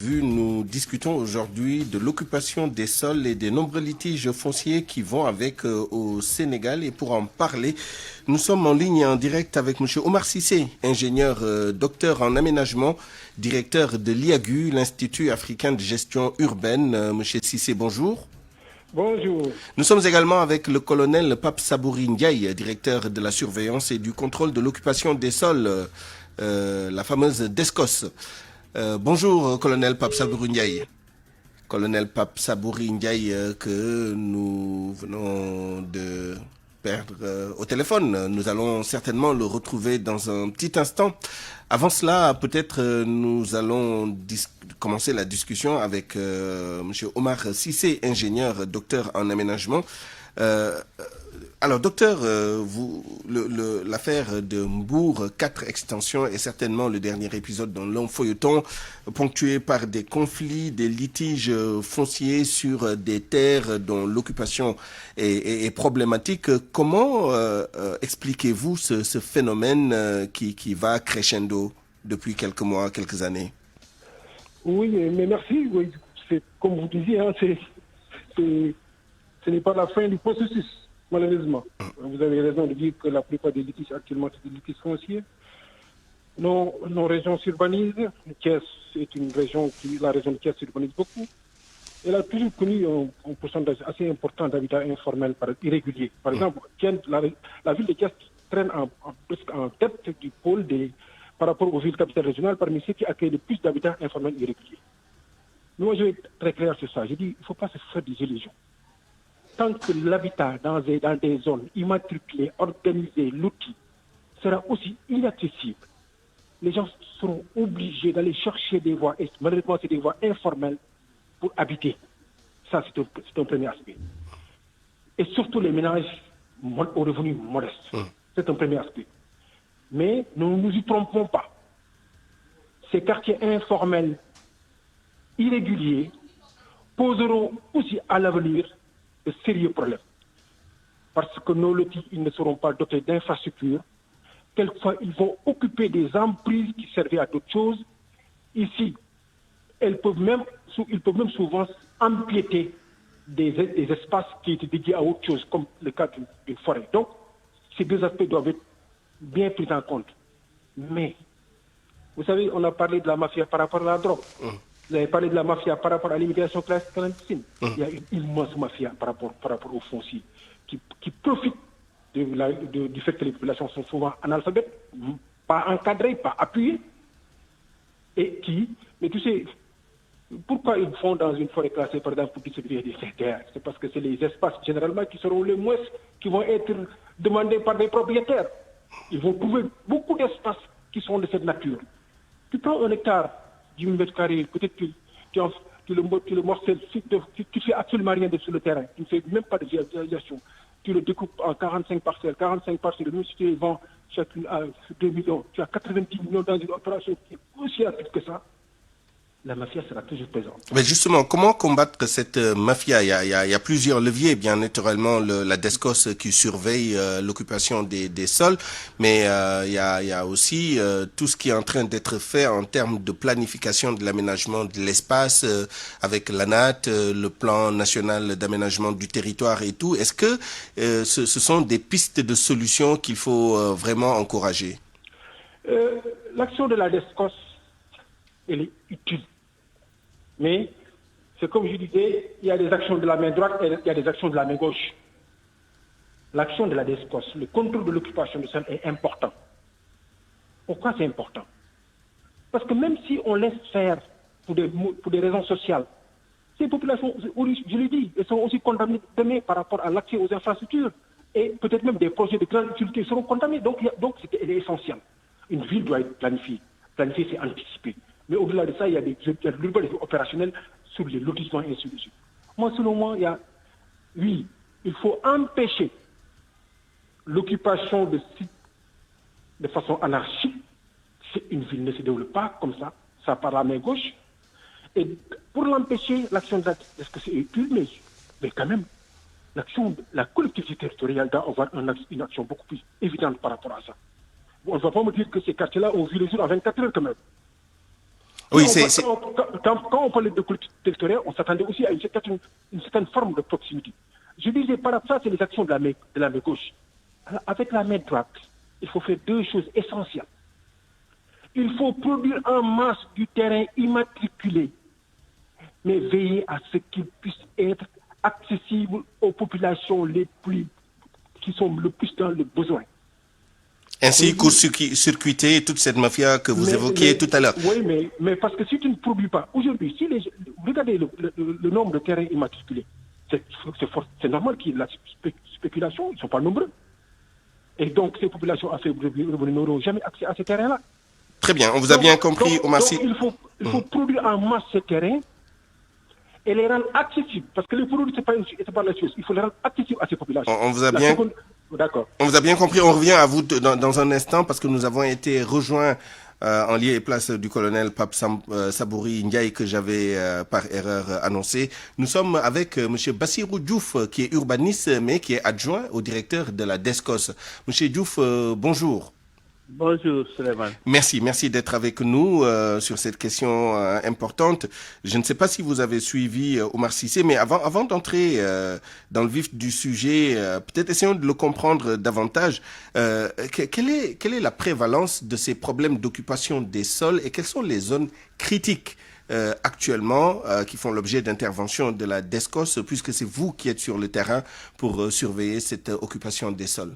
Nous discutons aujourd'hui de l'occupation des sols et des nombreux litiges fonciers qui vont avec au Sénégal. Et pour en parler, nous sommes en ligne en direct avec M. Omar Cissé, ingénieur docteur en aménagement, directeur de l'IAGU, l'Institut africain de gestion urbaine. M. Cissé, bonjour. Bonjour. Nous sommes également avec le colonel Pape Sabouri Ndiaye, directeur de la surveillance et du contrôle de l'occupation des sols, la fameuse DESCOS. Bonjour, colonel Pape Sabouri Ndiaye. Colonel Pape Sabouri Ndiaye que nous venons de perdre au téléphone. Nous allons certainement le retrouver dans un petit instant. Avant cela, peut-être nous allons commencer la discussion avec M. Omar Cissé, ingénieur, docteur en aménagement. Alors, docteur, l'affaire de Mbour, 4 extensions, est certainement le dernier épisode d'un long feuilleton ponctué par des conflits, des litiges fonciers sur des terres dont l'occupation est problématique. Comment expliquez-vous ce phénomène qui va crescendo depuis quelques mois, quelques années? Oui, mais merci. Oui, c'est comme vous disiez, hein, ce n'est pas la fin du processus. Malheureusement, vous avez raison de dire que la plupart des litiges actuellement, c'est des litiges fonciers. Nos régions s'urbanisent. Thiès est une région la région de Thiès s'urbanise beaucoup. Elle a toujours connu un pourcentage assez important d'habitat informel irrégulier. Par exemple, la ville de Thiès traîne presque en tête du pôle par rapport aux villes capitales régionales parmi ceux qui accueillent le plus d'habitats informels irréguliers. Mais moi, je vais être très clair sur ça. Je dis, il ne faut pas se faire des illusions. Tant que l'habitat dans des zones immatriculées, organisées, l'outil sera aussi inaccessible, les gens seront obligés d'aller chercher des voies, et malheureusement c'est des voies informelles pour habiter. Ça, c'est un premier aspect. Et surtout les ménages aux revenus modestes. C'est un premier aspect. Mais nous ne nous y trompons pas. Ces quartiers informels, irréguliers, poseront aussi à l'avenir de sérieux problèmes. Parce que nos lotis, ils ne seront pas dotés d'infrastructures. Quelquefois, ils vont occuper des emprises qui servaient à d'autres choses. Ici, ils peuvent même souvent empiéter des espaces qui étaient dédiés à autre chose, comme le cas d'une forêt. Donc, ces deux aspects doivent être bien pris en compte. Mais, vous savez, on a parlé de la mafia par rapport à la drogue. Vous avez parlé de la mafia par rapport à l'immigration clandestine. Il y a une immense mafia par rapport aux fonciers qui profitent du fait que les populations sont souvent analphabètes, pas encadrées, pas appuyées. Mais tu sais, pourquoi ils font dans une forêt classée, par exemple, pour distribuer des terres? C'est parce que c'est les espaces, généralement, qui seront les moins, qui vont être demandés par des propriétaires. Ils vont trouver beaucoup d'espaces qui sont de cette nature. Tu prends un hectare, 10 000 mètres carrés, peut-être que tu le morcelles, tu ne fais absolument rien sur le terrain, tu ne fais même pas de visualisation. Tu le découpes en 45 parcelles, même si tu les vends chacune à 2 millions, tu as 90 millions dans une opération qui est aussi rapide que ça. La mafia sera toujours présente. Mais justement, comment combattre cette mafia? Il y a plusieurs leviers, bien naturellement la DESCOS qui surveille l'occupation des sols, mais il y a aussi tout ce qui est en train d'être fait en termes de planification de l'aménagement de l'espace avec l'ANAT, le plan national d'aménagement du territoire et tout. Est-ce que ce sont des pistes de solutions qu'il faut vraiment encourager? L'action de la DESCOS, elle est utile. Mais c'est comme je disais, il y a des actions de la main droite et il y a des actions de la main gauche. L'action de la DESCOS, le contrôle de l'occupation du sol est important. Pourquoi c'est important? Parce que même si on laisse faire pour des raisons sociales, ces populations, je l'ai dit, elles sont aussi condamnées par rapport à l'accès aux infrastructures et peut-être même des projets de grande utilité seront condamnés. Donc elle est essentielle. Une ville doit être planifiée. Planifier, c'est anticiper. Mais au-delà de ça, il y a l'urbanisme opérationnel sur les lotissements et ainsi de suite. Moi, selon moi, il faut empêcher l'occupation de sites de façon anarchique. Une ville ne se développe pas comme ça par la main gauche. Et pour l'empêcher, l'action de la... Est-ce que c'est utile? Mais quand même, la collectivité territoriale doit avoir une action beaucoup plus évidente par rapport à ça. On ne va pas me dire que ces quartiers-là ont vu les jours à 24 heures quand même. Oui, Quand on parlait de collectivité territoriale, on s'attendait aussi à une certaine forme de proximité. Je disais, par rapport à ça, c'est les actions de la main gauche. Alors, avec la main droite, il faut faire deux choses essentielles. Il faut produire en masse du terrain immatriculé, mais veiller à ce qu'il puisse être accessible aux populations qui sont le plus dans le besoin. Ainsi, court-circuiter toute cette mafia que vous évoquiez tout à l'heure. Oui, mais parce que si tu ne produis pas, aujourd'hui, regardez le nombre de terrains immatriculés, c'est normal qu'il y ait de la spéculation, ils ne sont pas nombreux. Et donc, ces populations à faible revenu n'auront jamais accès à ces terrains-là. Très bien, on vous a bien compris, Omar Sy. Donc, il faut produire en masse ces terrains et les rendre accessibles. Parce que les produits, ce n'est pas la chose. Il faut les rendre accessibles à ces populations. On vous a bien... D'accord. On vous a bien compris. On revient à vous dans un instant parce que nous avons été rejoints en lieu et place du colonel Pape Sabouri Ndiaye que j'avais par erreur annoncé. Nous sommes avec monsieur Bassirou Diouf qui est urbaniste mais qui est adjoint au directeur de la DESCOS. Monsieur Diouf, bonjour. Bonjour Suleiman. Merci d'être avec nous sur cette question importante. Je ne sais pas si vous avez suivi Omar Cissé, mais avant d'entrer dans le vif du sujet, peut-être essayons de le comprendre davantage. Quelle est la prévalence de ces problèmes d'occupation des sols et quelles sont les zones critiques actuellement qui font l'objet d'intervention de la DESCOS, puisque c'est vous qui êtes sur le terrain pour surveiller cette occupation des sols?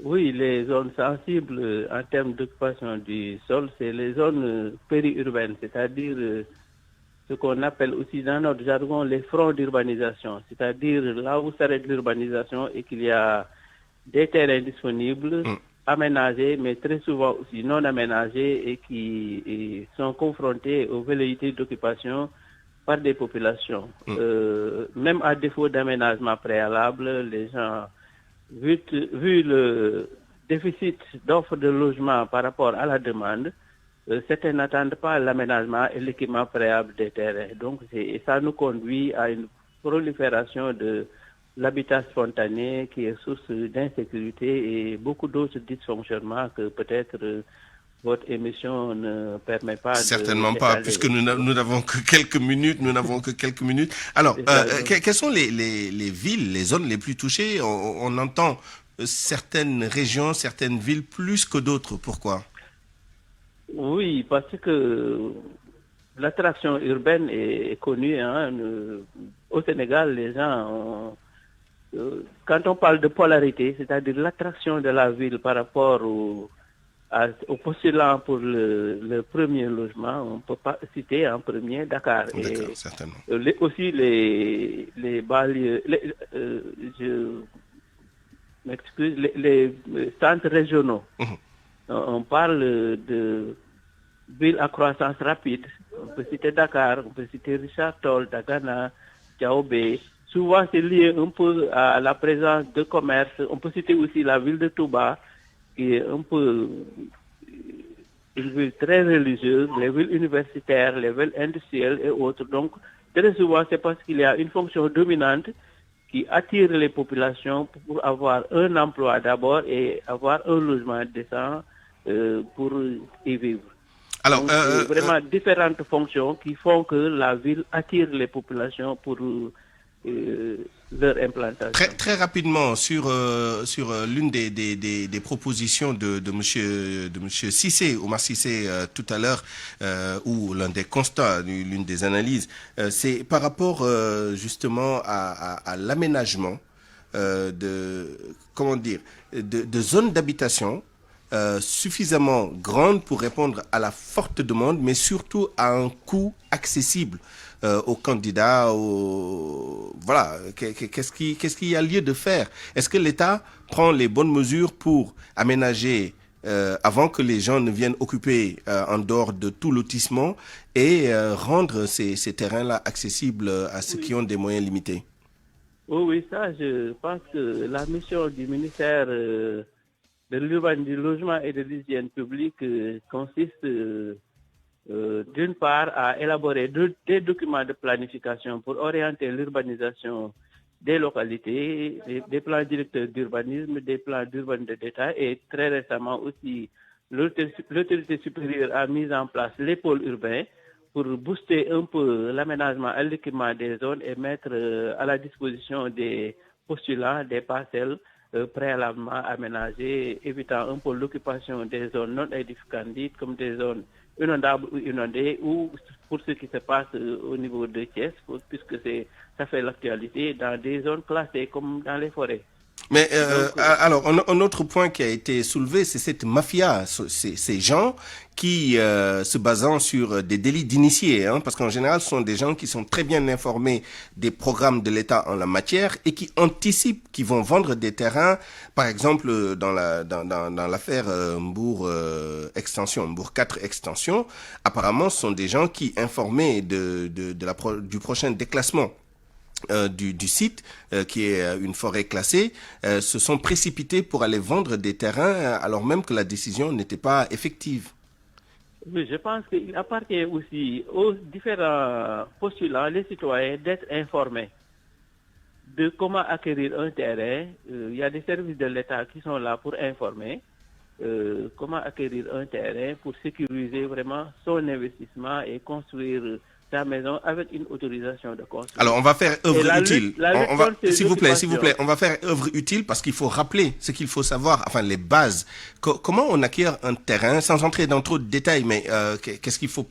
Oui, les zones sensibles en termes d'occupation du sol, c'est les zones périurbaines, c'est-à-dire ce qu'on appelle aussi dans notre jargon les fronts d'urbanisation, c'est-à-dire là où s'arrête l'urbanisation et qu'il y a des terrains disponibles, aménagés, mais très souvent aussi non aménagés et qui sont confrontés aux velléités d'occupation par des populations. Même à défaut d'aménagement préalable, les gens... Vu le déficit d'offres de logement par rapport à la demande, certains n'attendent pas l'aménagement et l'équipement préalable des terrains. Donc, ça nous conduit à une prolifération de l'habitat spontané qui est source d'insécurité et beaucoup d'autres dysfonctionnements que peut-être votre émission ne permet pas. Certainement pas, puisque nous n'avons que quelques minutes. Alors, quelles sont les villes, les zones les plus touchées? On entend certaines régions, certaines villes plus que d'autres. Pourquoi? Oui, parce que l'attraction urbaine est connue. Au Sénégal, les gens quand on parle de polarité, c'est-à-dire l'attraction de la ville par rapport au postulant pour le premier logement, on ne peut pas citer en premier Dakar. D'accord, certainement. Aussi les banlieues, je m'excuse, les centres régionaux. On parle de villes à croissance rapide. On peut citer Dakar, on peut citer Richard Toll, Dagana, Diaobé. Souvent, c'est lié un peu à la présence de commerce. On peut citer aussi la ville de Touba, qui est un peu une ville très religieuse, les villes universitaires, les villes industrielles et autres. Donc, très souvent, c'est parce qu'il y a une fonction dominante qui attire les populations pour avoir un emploi d'abord et avoir un logement décent pour y vivre. Alors, donc, vraiment différentes fonctions qui font que la ville attire les populations pour leur implantation. Très rapidement sur l'une des propositions de monsieur Cissé, Omar Cissé tout à l'heure, ou l'un des constats, l'une des analyses, c'est par rapport justement à l'aménagement de zones d'habitation suffisamment grandes pour répondre à la forte demande, mais surtout à un coût accessible aux candidats. Voilà, qu'est-ce qu'il y a lieu de faire? Est-ce que l'État prend les bonnes mesures pour aménager avant que les gens ne viennent occuper en dehors de tout lotissement et rendre ces terrains-là accessibles à ceux qui ont des moyens limités? Oui, ça, je pense que la mission du ministère du logement et de l'hygiène publique consiste d'une part à élaborer des documents de planification pour orienter l'urbanisation des localités, des plans directeurs d'urbanisme, des plans d'urbanisme de détail et très récemment aussi l'autorité supérieure a mis en place les pôles urbains pour booster un peu l'aménagement et l'équipement des zones et mettre à la disposition des postulants des parcelles préalablement aménagées, évitant un peu l'occupation des zones non édificantes dites comme des zones inondables ou inondées, ou pour ce qui se passe au niveau de Thiès, puisque ça fait l'actualité dans des zones classées comme dans les forêts. Mais alors, un autre point qui a été soulevé, c'est cette mafia, ces gens qui, se basant sur des délits d'initiés, parce qu'en général, ce sont des gens qui sont très bien informés des programmes de l'État en la matière et qui anticipent, qui vont vendre des terrains, par exemple dans l'affaire Mbour extension, Mbour 4 extension. Apparemment, ce sont des gens qui, informés du prochain déclassement du site, qui est une forêt classée, se sont précipités pour aller vendre des terrains alors même que la décision n'était pas effective. Oui, je pense qu'il appartient aussi aux différents postulants, les citoyens, d'être informés de comment acquérir un terrain. Il y a des services de l'État qui sont là pour informer comment acquérir un terrain pour sécuriser vraiment son investissement et construire sa maison avec une autorisation de construire. Alors, on va faire œuvre utile. S'il vous plaît, on va faire œuvre utile parce qu'il faut rappeler ce qu'il faut savoir, enfin les bases. Comment on acquiert un terrain, sans entrer dans trop de détails, mais qu'est-ce qu'il faut,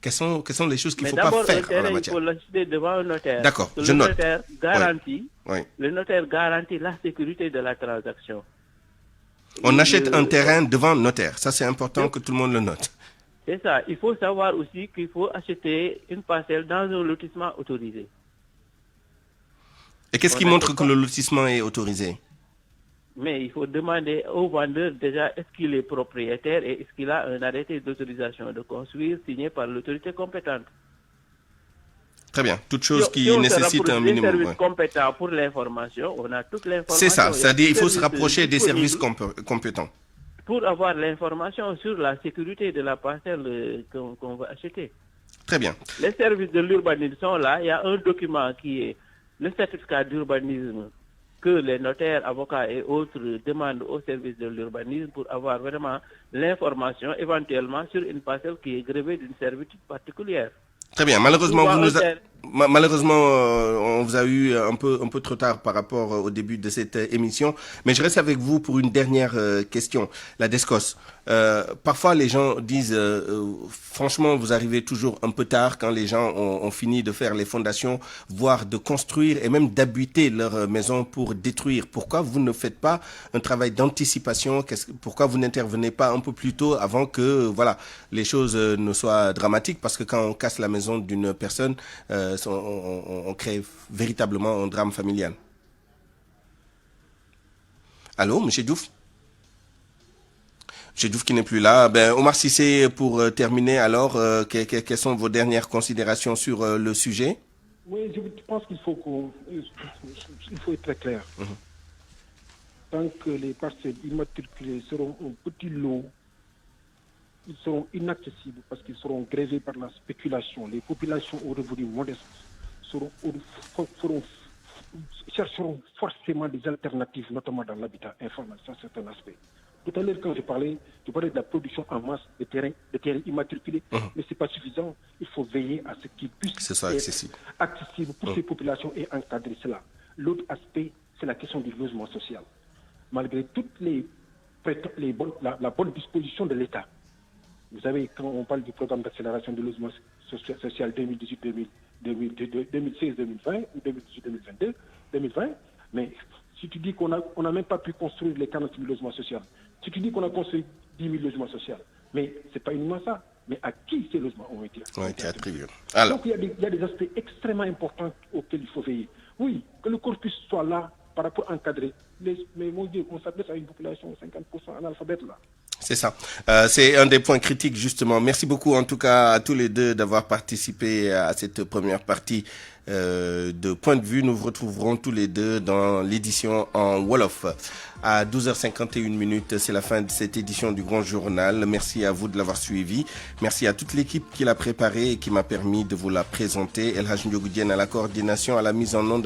quelles sont les choses qu'il ne faut pas faire en la matière? Il faut l'acheter devant un notaire. D'accord, je note. Le notaire garantit la sécurité de la transaction. On achète un terrain devant notaire. Ça, c'est important que tout le monde le note. C'est ça. Il faut savoir aussi qu'il faut acheter une parcelle dans un lotissement autorisé. Et qu'est-ce qui montre que le lotissement est autorisé? Mais il faut demander au vendeur déjà est-ce qu'il est propriétaire et est-ce qu'il a un arrêté d'autorisation de construire signé par l'autorité compétente. Très bien. Toute chose qui nécessite un minimum. Les services compétents pour l'information, on a toute l'information. C'est ça. C'est-à-dire qu'il faut se rapprocher des services compétents. Pour avoir l'information sur la sécurité de la parcelle qu'on va acheter. Très bien. Les services de l'urbanisme sont là. Il y a un document qui est le certificat d'urbanisme que les notaires, avocats et autres demandent au service de l'urbanisme pour avoir vraiment l'information éventuellement sur une parcelle qui est grevée d'une servitude particulière. Très bien. Malheureusement, on vous a eu un peu trop tard par rapport au début de cette émission. Mais je reste avec vous pour une dernière question. La DESCOS. Parfois, les gens disent, franchement, vous arrivez toujours un peu tard quand les gens ont fini de faire les fondations, voire de construire et même d'habiter leur maison pour détruire. Pourquoi vous ne faites pas un travail d'anticipation? Pourquoi vous n'intervenez pas un peu plus tôt avant que, voilà, les choses ne soient dramatiques? Parce que quand on casse la maison d'une personne, on crée véritablement un drame familial. Allô, monsieur Diouf? Monsieur Diouf qui n'est plus là. Omar Cissé, pour terminer, alors, quelles sont vos dernières considérations sur le sujet? Oui, je pense qu'il faut être très clair. Tant que les parcelles immatriculées seront un petit lot, ils seront inaccessibles parce qu'ils seront grevés par la spéculation. Les populations aux revenus modestes chercheront forcément des alternatives, notamment dans l'habitat informel. Ça, c'est un aspect. Tout à l'heure, quand je parlais de la production en masse de terrains immatriculés, mais ce n'est pas suffisant. Il faut veiller à ce qu'ils puissent être accessibles pour ces populations et encadrer cela. L'autre aspect, c'est la question du logement social. Malgré toutes la bonne disposition de l'État, vous savez, quand on parle du programme d'accélération du logement social 2016-2020 ou 2018-2020, mais si tu dis qu'on n'a même pas pu construire les 40 000 logements sociaux, si tu dis qu'on a construit 10 000 logements sociaux, mais ce n'est pas uniquement ça. Mais à qui ces logements ont été attribués? Donc il y a des aspects extrêmement importants auxquels il faut veiller. Oui, que le corpus soit là par rapport à encadrer. Mais mon Dieu, on s'adresse à une population de 50% analphabète là. C'est ça. C'est un des points critiques, justement. Merci beaucoup, en tout cas, à tous les deux d'avoir participé à cette première partie de Point de vue. Nous vous retrouverons tous les deux dans l'édition en Wolof. À 12h51, c'est la fin de cette édition du Grand Journal. Merci à vous de l'avoir suivi. Merci à toute l'équipe qui l'a préparé et qui m'a permis de vous la présenter. El Hadj Ndiogou Diène à la coordination, à la mise en onde.